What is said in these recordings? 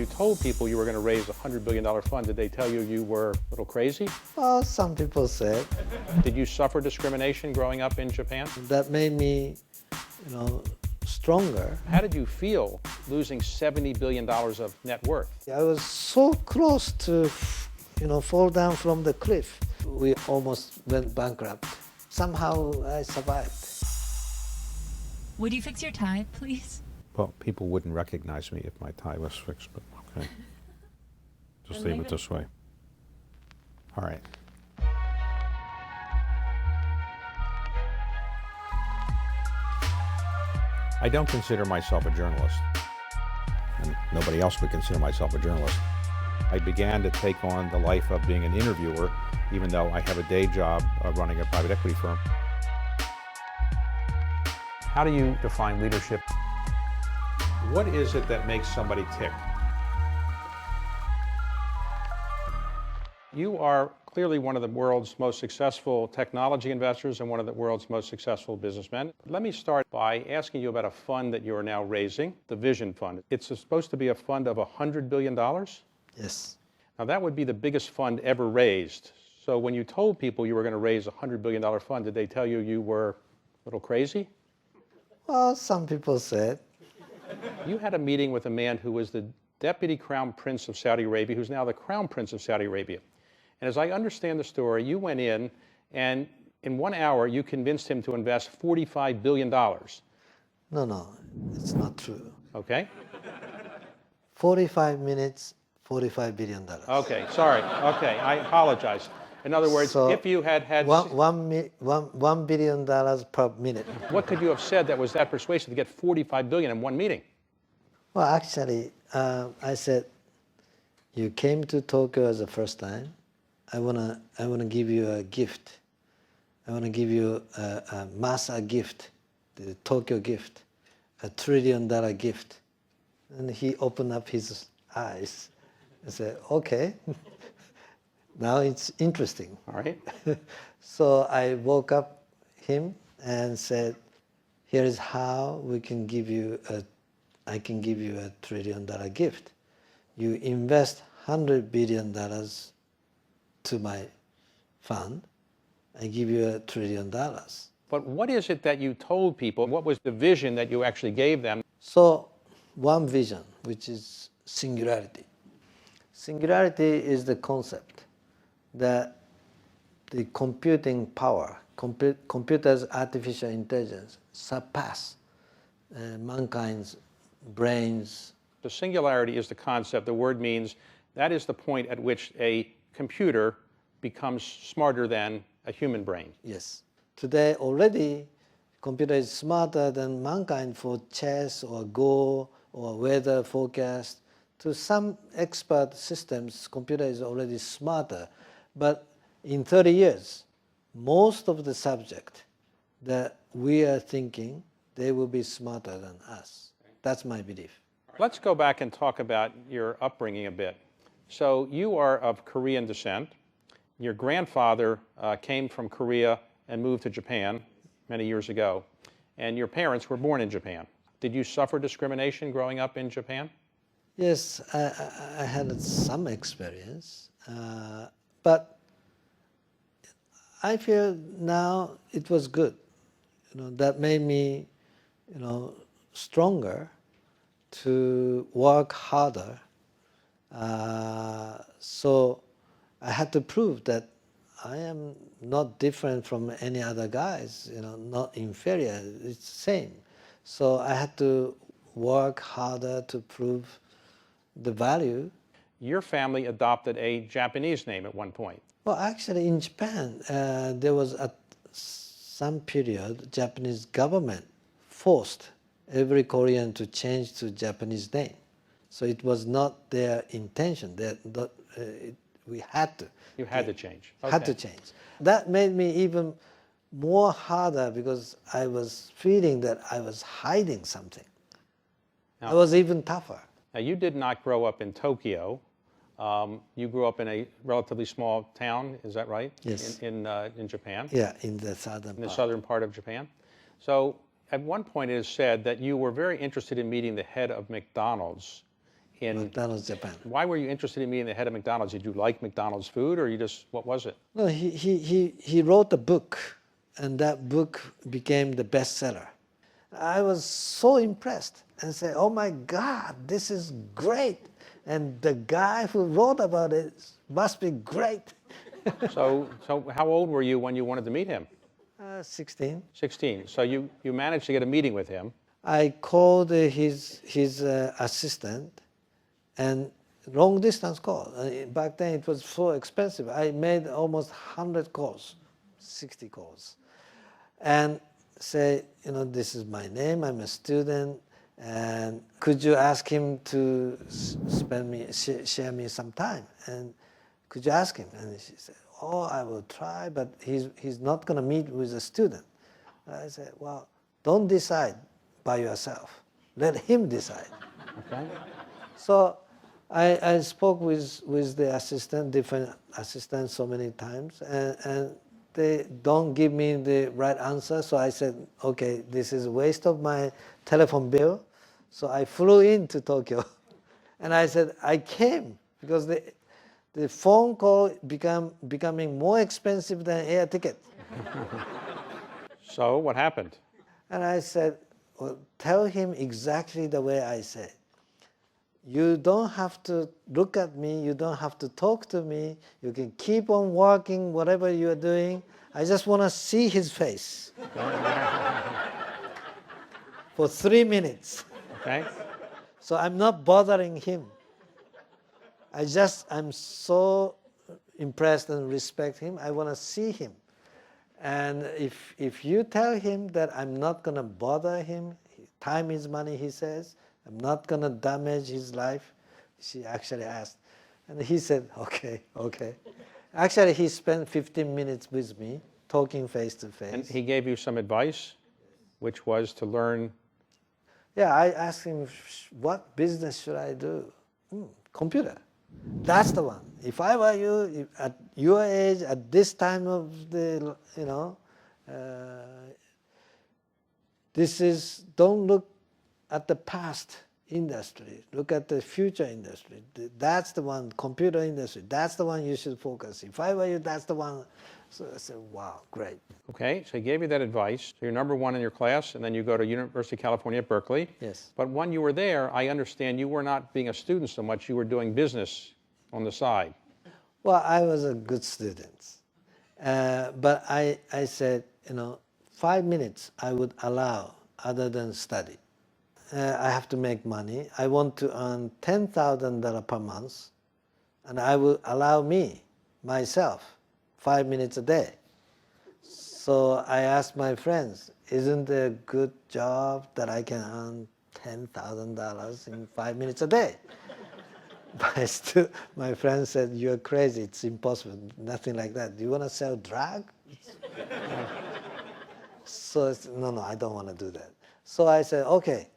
you told people you were going to raise a $100 billion fund, did they tell you you were a little crazy? Well, some people said. Did you suffer discrimination growing up in Japan? That made me, stronger. How did you feel losing $70 billion of net worth? I was so close to, fall down from the cliff. We almost went bankrupt. Somehow I survived. Would you fix your tie, please? Well, people wouldn't recognize me if my tie was fixed, but okay. Just leave it this way. All right. I don't consider myself a journalist, and nobody else would consider myself a journalist. I began to take on the life of being an interviewer, even though I have a day job running a private equity firm. How do you define leadership? What is it that makes somebody tick? You are clearly one of the world's most successful technology investors and one of the world's most successful businessmen. Let me start by asking you about a fund that you are now raising, the Vision Fund. It's supposed to be a fund of $100 billion? Yes. Now that would be the biggest fund ever raised. So when you told people you were going to raise a $100 billion fund, did they tell you you were a little crazy? Well, some people said. You had a meeting with a man who was the Deputy Crown Prince of Saudi Arabia, who's now the Crown Prince of Saudi Arabia. And as I understand the story, you went in and in 1 hour you convinced him to invest $45 billion. No, it's not true. Okay? 45 minutes, $45 billion. Okay, sorry. Okay, I apologize. In other words, So if you had had... $1 billion per minute. What could you have said that was that persuasive to get $45 billion in one meeting? Well, actually, I said, you came to Tokyo as the first time. I wanna give you a gift. I wanna give you a Masa gift, the Tokyo gift, a $1 trillion gift. And he opened up his eyes and said, okay, now it's interesting. All right. So I woke up him and said, here is how I can give you a $1 trillion gift. You invest $100 billion to my fund, I give you $1 trillion. But what is it that you told people? What was the vision that you actually gave them? So one vision, which is singularity. Singularity is the concept that the computing power, computers' artificial intelligence surpass mankind's brains. The singularity is the concept. The word means that is the point at which a computer becomes smarter than a human brain. Yes. Today already, computer is smarter than mankind for chess or Go or weather forecast. To some expert systems, computer is already smarter. But in 30 years, most of the subject that we are thinking, they will be smarter than us. That's my belief. Let's go back and talk about your upbringing a bit. So you are of Korean descent. Your grandfather came from Korea and moved to Japan many years ago. And your parents were born in Japan. Did you suffer discrimination growing up in Japan? Yes, I had some experience. But I feel now it was good. That made me, stronger to work harder. So I had to prove that I am not different from any other guys, not inferior, it's the same. So I had to work harder to prove the value. Your family adopted a Japanese name at one point. Well, actually in Japan, there was at some period, Japanese government forced every Korean to change to Japanese name. So it was not their intention. We had to. You had to change. Okay. Had to change. That made me even more harder because I was feeling that I was hiding something. Now, I was even tougher. Now, you did not grow up in Tokyo. You grew up in a relatively small town, is that right? Yes. In Japan? Yeah, in the southern part. In the southern part of Japan. So at one point it is said that you were very interested in meeting the head of McDonald's in McDonald's Japan. Why were you interested in being the head of McDonald's? Did you like McDonald's food, or you just, what was it? No, he wrote a book, and that book became the bestseller. I was so impressed and said, oh my God, this is great. And the guy who wrote about it must be great. So how old were you when you wanted to meet him? 16. 16. So you managed to get a meeting with him. I called his assistant, and long distance call. Back then it was so expensive. I made almost 100 calls, 60 calls, and say, this is my name. I'm a student, and could you ask him to share me some time? And could you ask him? And she said, oh, I will try, but he's not going to meet with a student. I said, well, don't decide by yourself. Let him decide. Okay. So I spoke with the assistant, different assistants so many times, and they don't give me the right answer. So I said, okay, this is a waste of my telephone bill. So I flew into Tokyo, and I said, I came because the phone call becoming more expensive than air ticket. So what happened? And I said, well, tell him exactly the way I say. You don't have to look at me. You don't have to talk to me. You can keep on working, whatever you are doing. I just want to see his face for 3 minutes. Okay. So I'm not bothering him. I'm so impressed and respect him. I want to see him. And if you tell him that I'm not going to bother him, time is money, he says, I'm not going to damage his life, she actually asked. And he said, okay. Actually, he spent 15 minutes with me, talking face to face. And he gave you some advice, which was to learn. Yeah, I asked him, what business should I do? Computer. That's the one. If I were you, at your age, at this time of the, don't look at the past industry. Look at the future industry. That's the one, computer industry. That's the one you should focus. If I were you, that's the one. So I said, wow, great. Okay, so he gave you that advice. So you're number one in your class, and then you go to University of California at Berkeley. Yes. But when you were there, I understand you were not being a student so much, you were doing business on the side. Well, I was a good student. But I said, 5 minutes I would allow other than study. I have to make money. I want to earn $10,000 per month, and I will allow myself, 5 minutes a day. So I asked my friends, isn't it a good job that I can earn $10,000 in 5 minutes a day? But my friend said, you're crazy, it's impossible, nothing like that. Do you want to sell drug? So I said, no, I don't want to do that. So I said, okay,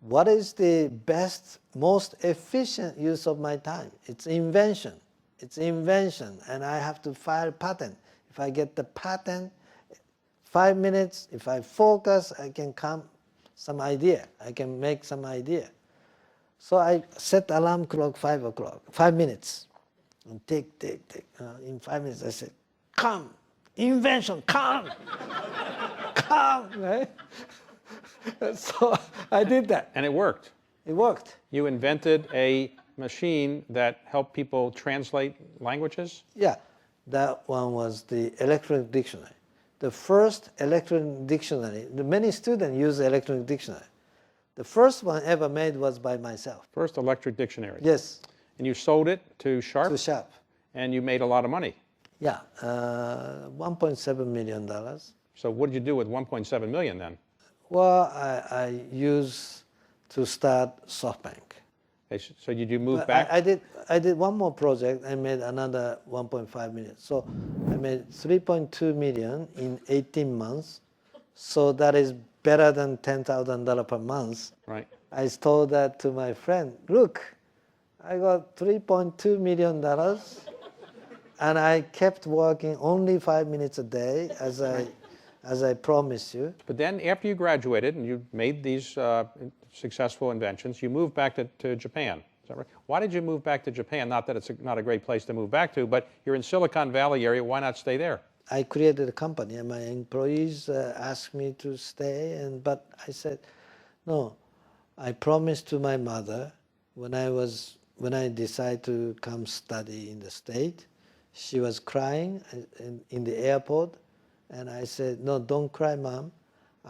what is the best, most efficient use of my time? It's invention. It's invention, and I have to file a patent. If I get the patent, 5 minutes, if I focus, I can come some idea. I can make some idea. So I set alarm clock 5 o'clock, 5 minutes. And tick. In 5 minutes, I said, come, invention, come, come, right? So I did that. And it worked. It worked. You invented a machine that helped people translate languages? Yeah, that one was the electronic dictionary. The first electronic dictionary, many students use the electronic dictionary. The first one ever made was by myself. First electric dictionary. Yes. And you sold it to Sharp? To Sharp. And you made a lot of money. Yeah, $1.7 million. So what did you do with $1.7 million then? Well, I used to start SoftBank. Okay, so did you move back? I did one more project. I made another 1.5 million. So I made 3.2 million in 18 months. So that is better than $10,000 per month. Right. I told that to my friend. Look, I got $3.2 million, and I kept working only 5 minutes a day, as I promised you. But then after you graduated and you made these successful inventions, you moved back to Japan. Is that right? Why did you move back to Japan? Not that it's not a great place to move back to, but you're in Silicon Valley area. Why not stay there? I created a company, and my employees asked me to stay, but I said, no. I promised to my mother when I decided to come study in the state. She was crying in the airport, and I said, no, don't cry, Mom.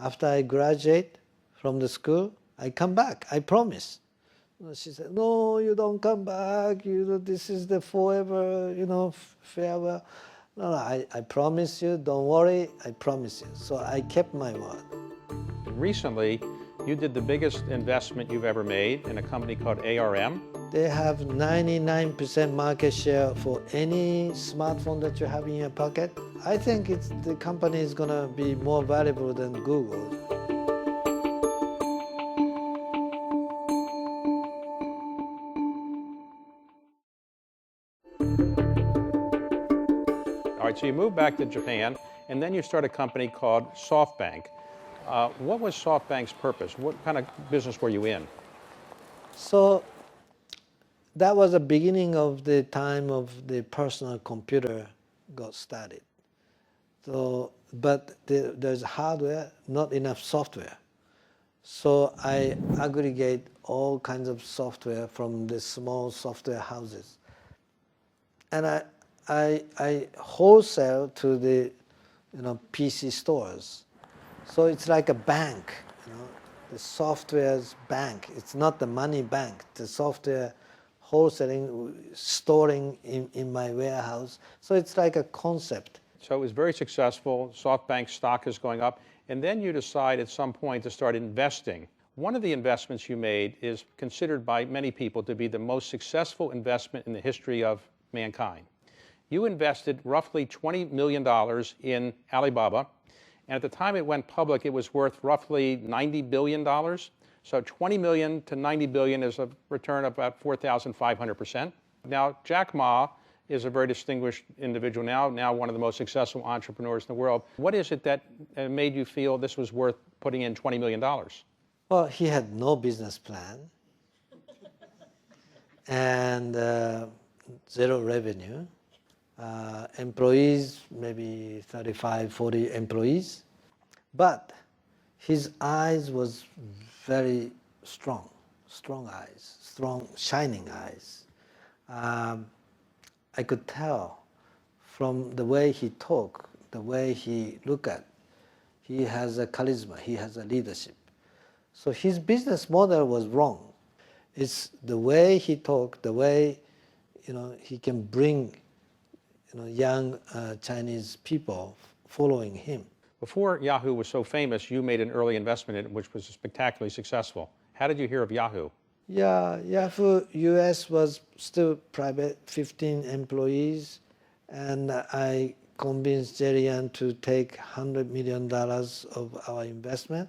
After I graduate from the school, I come back. I promise. She said, no, you don't come back. This is the forever, farewell. No, I promise you. Don't worry. I promise you. So I kept my word. Recently, you did the biggest investment you've ever made in a company called ARM. They have 99% market share for any smartphone that you have in your pocket. I think the company is going to be more valuable than Google. All right, so you moved back to Japan, and then you start a company called SoftBank. What was SoftBank's purpose? What kind of business were you in? So that was the beginning of the time of the personal computer got started. But there's hardware, not enough software. So I aggregate all kinds of software from the small software houses. And I wholesale to the PC stores. So it's like a bank, the software's bank. It's not the money bank. The software wholesaling, storing in my warehouse. So it's like a concept. So it was very successful. SoftBank stock is going up. And then you decide at some point to start investing. One of the investments you made is considered by many people to be the most successful investment in the history of mankind. You invested roughly $20 million in Alibaba. And at the time it went public, it was worth roughly $90 billion. So 20 million to 90 billion is a return of about 4,500%. Now, Jack Ma is a very distinguished individual now one of the most successful entrepreneurs in the world. What is it that made you feel this was worth putting in $20 million? Well, he had no business plan and zero revenue. Employees, maybe 35, 40 employees. But his eyes was very strong eyes, strong, shining eyes. I could tell from the way he talked, the way he looked at, he has a charisma, he has a leadership. So his business model was wrong. It's the way he talked, the way he can bring young Chinese people following him. Before Yahoo was so famous, you made an early investment in it, which was spectacularly successful. How did you hear of Yahoo? Yeah, Yahoo US was still private, 15 employees, and I convinced Jerry Yang to take $100 million of our investment.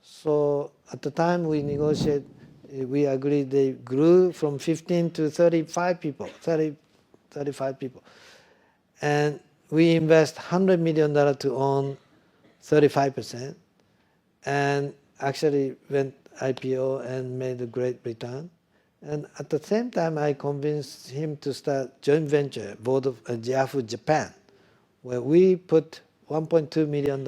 So at the time we negotiated, we agreed they grew from 15 to 35 people, 35 people. And we invest $100 million to own 35%, and actually went IPO and made a great return. And at the same time, I convinced him to start joint venture, board of Yahoo Japan, where we put $1.2 million,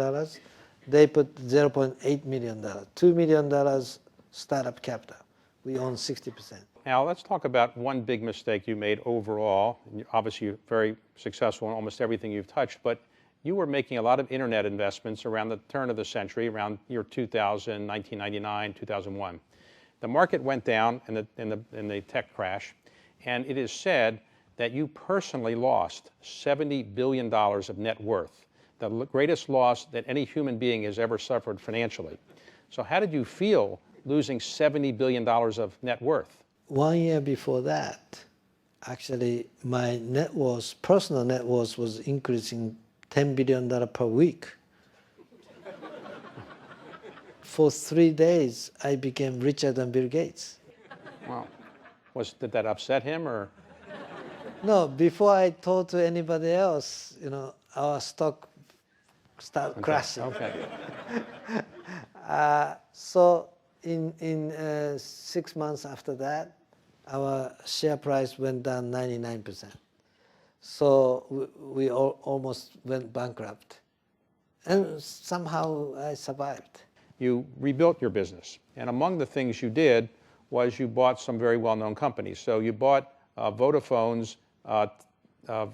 they put $0.8 million, $2 million startup capital. We own 60%. Now, let's talk about one big mistake you made overall. Obviously, you're very successful in almost everything you've touched, but you were making a lot of internet investments around the turn of the century, around year 2000, 1999, 2001. The market went down in the tech crash, and it is said that you personally lost $70 billion of net worth, the greatest loss that any human being has ever suffered financially. So how did you feel losing $70 billion of net worth? 1 year before that, actually, my net worth, personal net worth, was increasing $10 billion per week. For 3 days, I became richer than Bill Gates. Wow. Did that upset him, or? No, before I told to anybody else, our stock started crashing. Okay. So in 6 months after that, our share price went down 99%. So we almost went bankrupt. And somehow I survived. You rebuilt your business. And among the things you did was you bought some very well-known companies. So you bought Vodafone's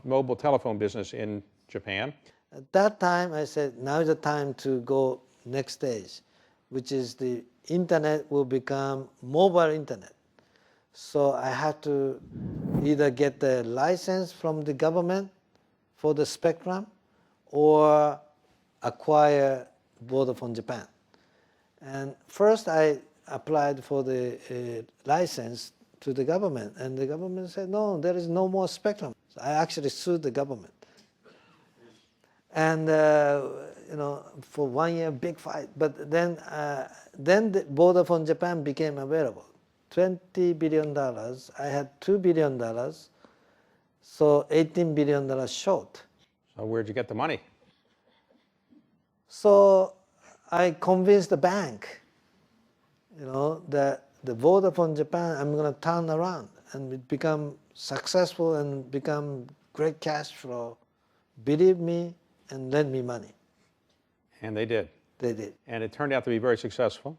mobile telephone business in Japan. At that time, I said, now is the time to go next stage, which is the internet will become mobile internet. So I had to either get the license from the government for the spectrum or acquire Vodafone Japan. And first I applied for the license to the government, and the government said, no, there is no more spectrum. So I actually sued the government. And for 1 year, big fight. But then the Vodafone Japan became available. $20 billion. I had $2 billion, so $18 billion short. So where'd you get the money? So I convinced the bank, that the Vodafone Japan, I'm going to turn around and become successful and become great cash flow. Believe me and lend me money. And they did. They did. And it turned out to be very successful.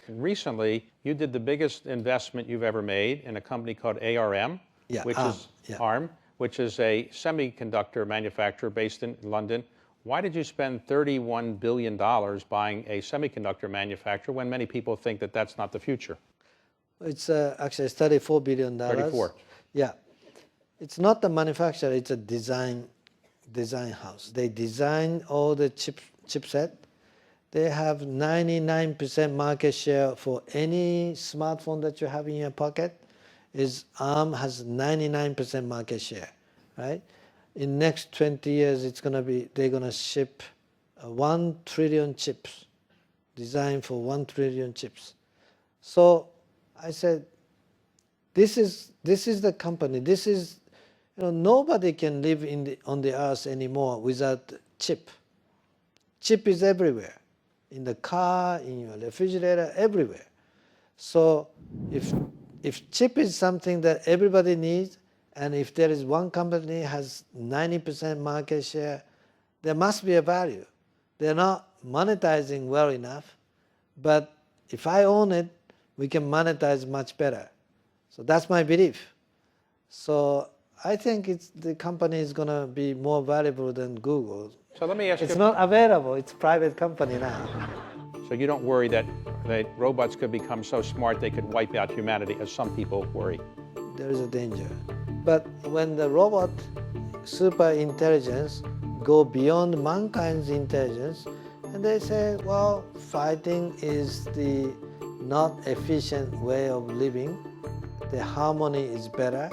And recently, you did the biggest investment you've ever made in a company called ARM, ARM, which is a semiconductor manufacturer based in London. Why did you spend $31 billion buying a semiconductor manufacturer when many people think that that's not the future? It's actually $34 billion. 34. Yeah. It's not the manufacturer, it's a design house. They design all the chipset. They have 99% market share for any smartphone that you have in your pocket. ARM has 99% market share, right? In next 20 years, they're gonna ship 1 trillion chips, designed for 1 trillion chips. So I said, this is the company. This is, nobody can live on the earth anymore without chip. Chip is everywhere, in the car, in your refrigerator, everywhere. So if chip is something that everybody needs, and if there is one company has 90% market share, there must be a value. They're not monetizing well enough, but if I own it, we can monetize much better. So that's my belief. So I think the company is going to be more valuable than Google. So let me ask you. It's not available. It's a private company now. So you don't worry that robots could become so smart they could wipe out humanity, as some people worry? There is a danger. But when the robot super intelligence go beyond mankind's intelligence, and they say, well, fighting is the not efficient way of living, the harmony is better.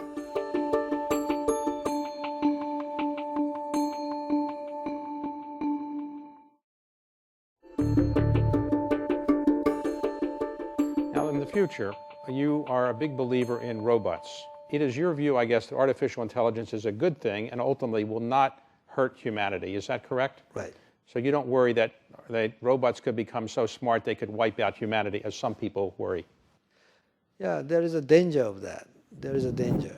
Now, in the future, you are a big believer in robots. It is your view, I guess, that artificial intelligence is a good thing and ultimately will not hurt humanity. Is that correct? Right. So you don't worry that robots could become so smart they could wipe out humanity, as some people worry? Yeah, there is a danger of that. There is a danger.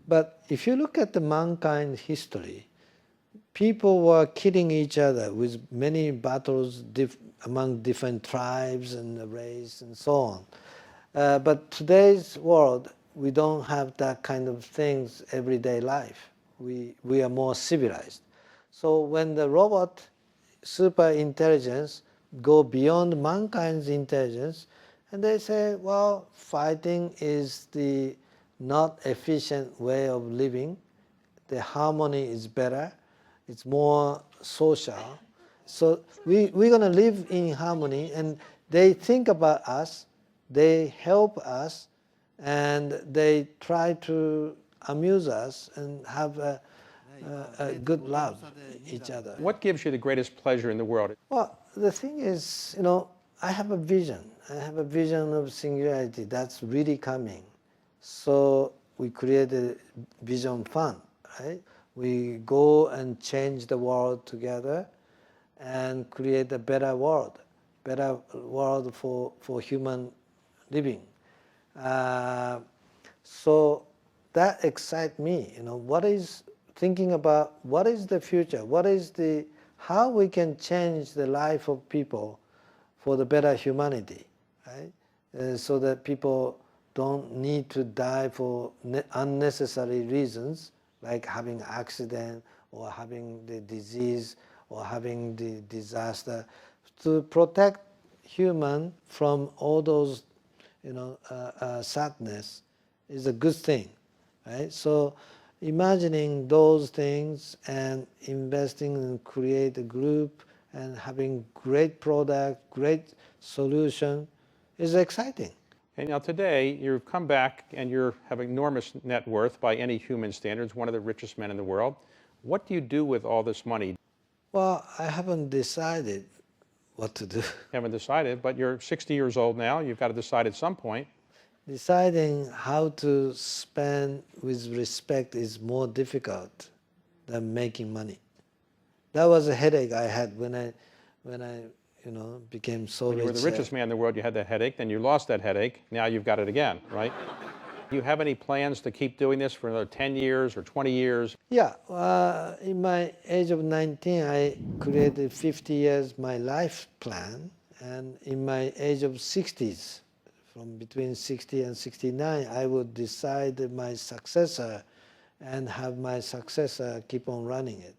But if you look at the mankind history, people were killing each other with many battles among different tribes and race and so on. But today's world, we don't have that kind of things everyday life. We are more civilized. So when the robot super intelligence go beyond mankind's intelligence, and they say, well, fighting is the not efficient way of living, the harmony is better, it's more social. So we're going to live in harmony, and they think about us, they help us, and they try to amuse us and have a good love each other. What gives you the greatest pleasure in the world? Well, the thing is, I have a vision. I have a vision of singularity that's really coming. So we created Vision Fund, right? We go and change the world together and create a better world for human living. So that excites me. What is thinking about what is the future? How we can change the life of people for the better humanity, right? So that people don't need to die for unnecessary reasons, like having accident or having the disease or having the disaster. To protect human from all those, sadness is a good thing, right? So imagining those things and investing and create a group and having great product, great solution is exciting. And now today, you've come back and you have enormous net worth by any human standards, one of the richest men in the world. What do you do with all this money? Well, I haven't decided what to do. You haven't decided, but you're 60 years old now. You've got to decide at some point. Deciding how to spend with respect is more difficult than making money. That was a headache I had when I became so rich. When you were the richest man in the world, you had that headache, then you lost that headache. Now you've got it again, right? Do you have any plans to keep doing this for another 10 years or 20 years? Yeah, in my age of 19, I created 50 years my life plan, and in my age of 60s, from between 60 and 69, I would decide my successor and have my successor keep on running it.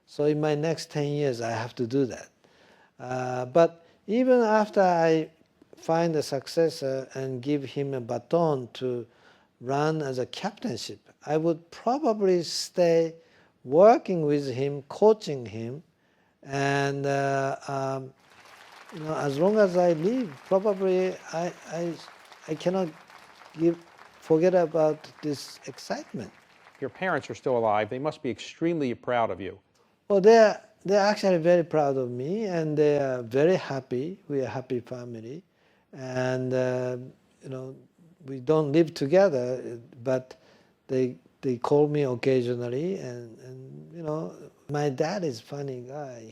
So in my next 10 years, I have to do that. But even after I find a successor and give him a baton to run as a captainship, I would probably stay working with him, coaching him, and as long as I live, probably I cannot forget about this excitement. Your parents are still alive. They must be extremely proud of you. Well, they're actually very proud of me, and they are very happy. We are a happy family, and we don't live together, but they call me occasionally, and my dad is a funny guy.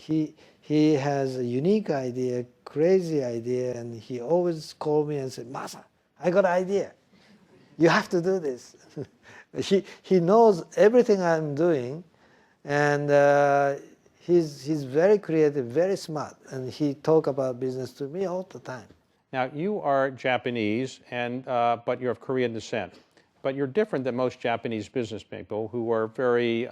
He has a unique idea, crazy idea, and he always call me and say, "Masa, I got an idea. You have to do this." He knows everything I'm doing, and he's very creative, very smart, and he talk about business to me all the time. Now, you are Japanese, but you're of Korean descent. But you're different than most Japanese business people who are very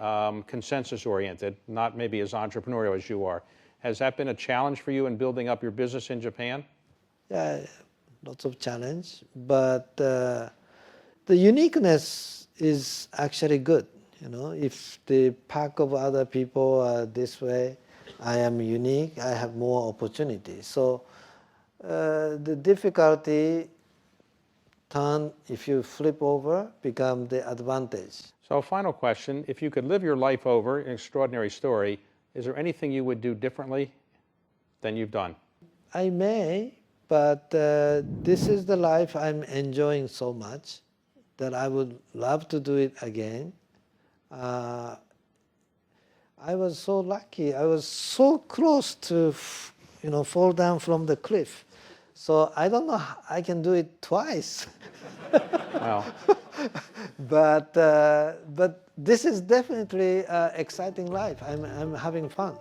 consensus-oriented, not maybe as entrepreneurial as you are. Has that been a challenge for you in building up your business in Japan? Yeah, lots of challenge, but the uniqueness is actually good. If the pack of other people are this way, I am unique, I have more opportunity. So the difficulty turn, if you flip over, become the advantage. So final question, if you could live your life over, an extraordinary story, is there anything you would do differently than you've done? I may, but this is the life I'm enjoying so much that I would love to do it again. I was so lucky. I was so close to, fall down from the cliff. So I don't know how I can do it twice. Wow. But this is definitely an exciting life. I'm having fun.